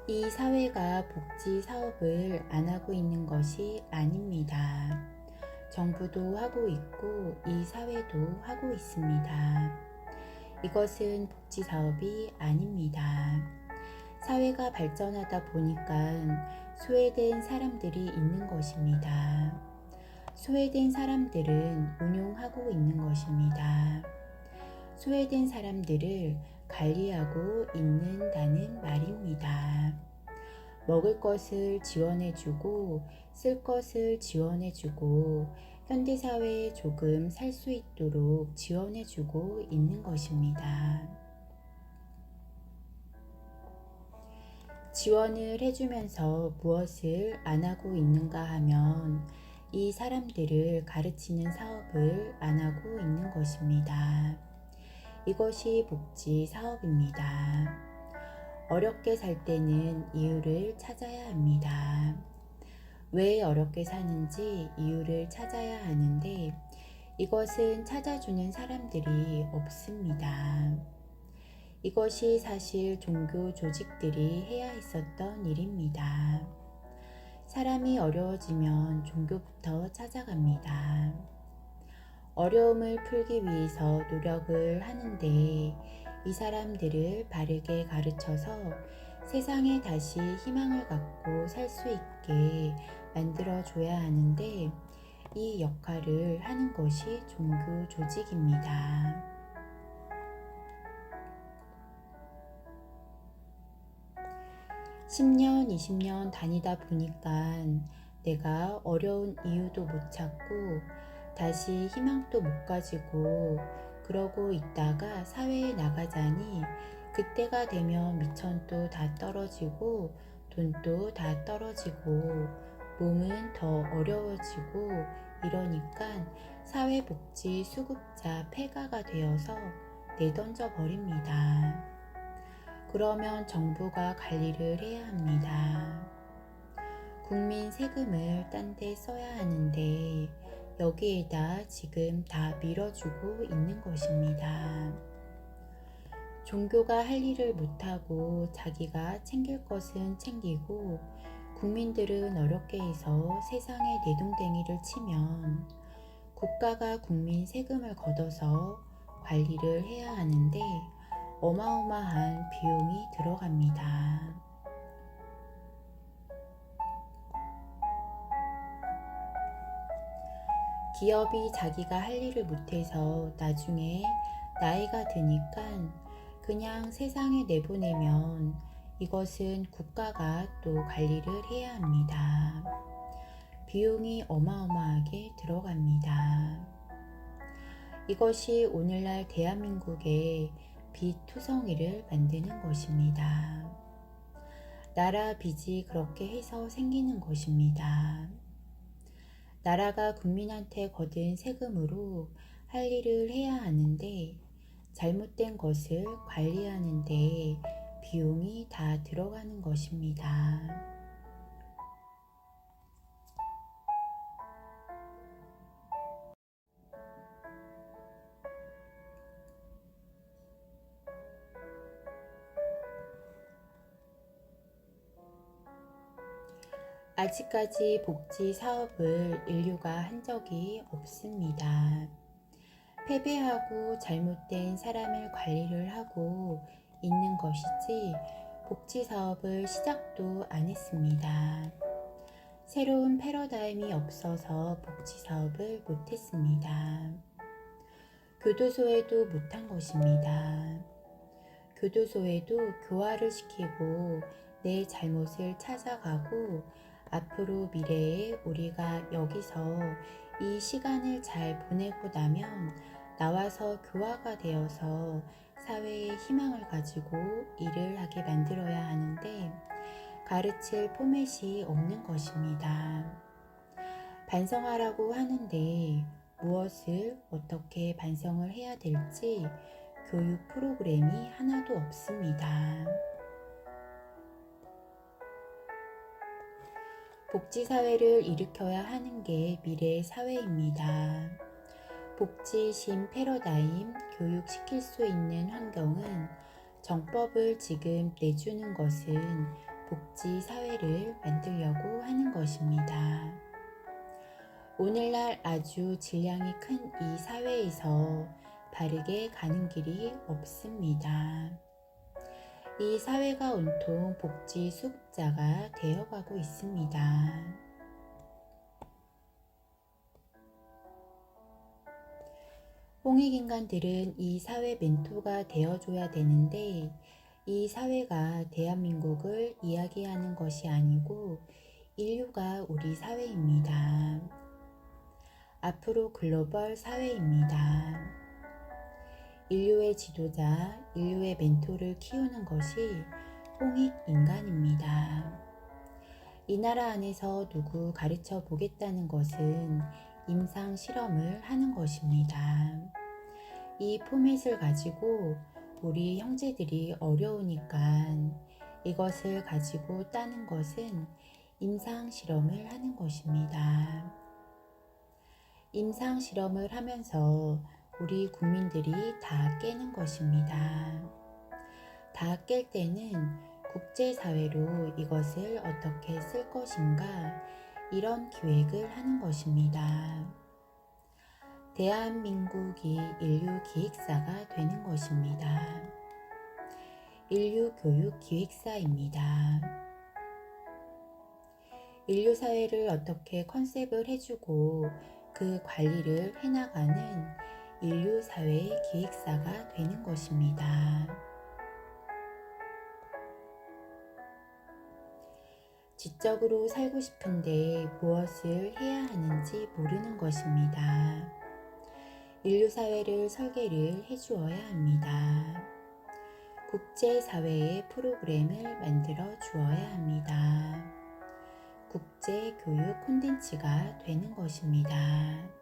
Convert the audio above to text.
이 사회가 복지 사업을 안 하고 있는 것이 아닙니다. 정부도 하고 있고 이 사회도 하고 있습니다. 이것은 복지 사업이 아닙니다. 사회가 발전하다 보니까 소외된 사람들이 있는 것입니다. 소외된 사람들은 운용하고 있는 것입니다. 소외된 사람들을 관리하고 있는다는 말입니다. 먹을 것을 지원해주고 쓸 것을 지원해주고 현대사회에 조금 살 수 있도록 지원해주고 있는 것입니다. 지원을 해주면서 무엇을 안 하고 있는가 하면 이 사람들을 가르치는 사업을 안 하고 있는 것입니다. 이것이 복지 사업입니다. 어렵게 살 때는 이유를 찾아야 합니다. 왜 어렵게 사는지 이유를 찾아야 하는데 이것은 찾아주는 사람들이 없습니다. 이것이 사실 종교 조직들이 해야 했었던 일입니다. 사람이 어려워지면 종교부터 찾아갑니다. 어려움을 풀기 위해서 노력을 하는데 이 사람들을 바르게 가르쳐서 세상에 다시 희망을 갖고 살 수 있게 만들어줘야 하는데 이 역할을 하는 것이 종교 조직입니다. (10년) (20년) 다니다 보니까 내가 어려운 이유도 못 찾고 다시 희망도 못 가지고 그러고 있다가 사회에 나가자니 그때가 되면 미천도 다 떨어지고 돈도 다 떨어지고 몸은 더 어려워지고 이러니까 사회복지 수급자 폐가가 되어서 내던져 버립니다. 그러면 정부가 관리를 해야 합니다. 국민 세금을 딴 데 써야 하는데 여기에다 지금 다 밀어주고 있는 것입니다. 종교가 할 일을 못하고 자기가 챙길 것은 챙기고 국민들은 어렵게 해서 세상에 내동댕이를 치면 국가가 국민 세금을 걷어서 관리를 해야 하는데 어마어마한 비용이 들어갑니다. 기업이 자기가 할 일을 못해서 나중에 나이가 드니까 그냥 세상에 내보내면 이것은 국가가 또 관리를 해야 합니다. 비용이 어마어마하게 들어갑니다. 이것이 오늘날 대한민국의 빚투성이를 만드는 것입니다. 나라 빚이 그렇게 해서 생기는 것입니다. 나라가 국민한테 거둔 세금으로 할 일을 해야 하는데 잘못된 것을 관리하는데 비용이 다 들어가는 것입니다. 아직까지 복지 사업을 인류가 한 적이 없습니다. 패배하고 잘못된 사람을 관리를 하고 있는 것이지 복지 사업을 시작도 안 했습니다. 새로운 패러다임이 없어서 복지 사업을 못했습니다. 교도소에도 못한 것입니다. 교도소에도 교화를 시키고 내 잘못을 찾아가고 앞으로 미래에 우리가 여기서 이 시간을 잘 보내고 나면 나와서 교화가 되어서 사회에 희망을 가지고 일을 하게 만들어야 하는데 가르칠 포맷이 없는 것입니다. 반성하라고 하는데 무엇을 어떻게 반성을 해야 될지 교육 프로그램이 하나도 없습니다. 복지사회를 일으켜야 하는 게 미래의 사회입니다. 복지심 패러다임 교육시킬 수 있는 환경은 정법을 지금 내주는 것은 복지 사회를 만들려고 하는 것입니다. 오늘날 아주 질량이 큰 이 사회에서 바르게 가는 길이 없습니다. 이 사회가 온통 복지 수급자가 되어가고 있습니다. 홍익인간들은 이 사회 멘토가 되어줘야 되는데 이 사회가 대한민국을 이야기하는 것이 아니고 인류가 우리 사회입니다. 앞으로 글로벌 사회입니다. 인류의 지도자, 인류의 멘토를 키우는 것이 홍익인간입니다. 이 나라 안에서 누구 가르쳐 보겠다는 것은 임상 실험을 하는 것입니다. 이 포맷을 가지고 우리 형제들이 어려우니까 이것을 가지고 따는 것은 임상 실험을 하는 것입니다. 임상 실험을 하면서 우리 국민들이 다 깨는 것입니다. 다 깰 때는 국제사회로 이것을 어떻게 쓸 것인가 이런 기획을 하는 것입니다. 대한민국이 인류 기획사가 되는 것입니다. 인류 교육 기획사입니다. 인류 사회를 어떻게 컨셉을 해주고 그 관리를 해나가는 인류 사회의 기획사가 되는 것입니다. 지적으로 살고 싶은데 무엇을 해야 하는지 모르는 것입니다. 인류 사회를 설계를 해주어야 합니다. 국제사회의 프로그램을 만들어 주어야 합니다. 국제교육 콘텐츠가 되는 것입니다.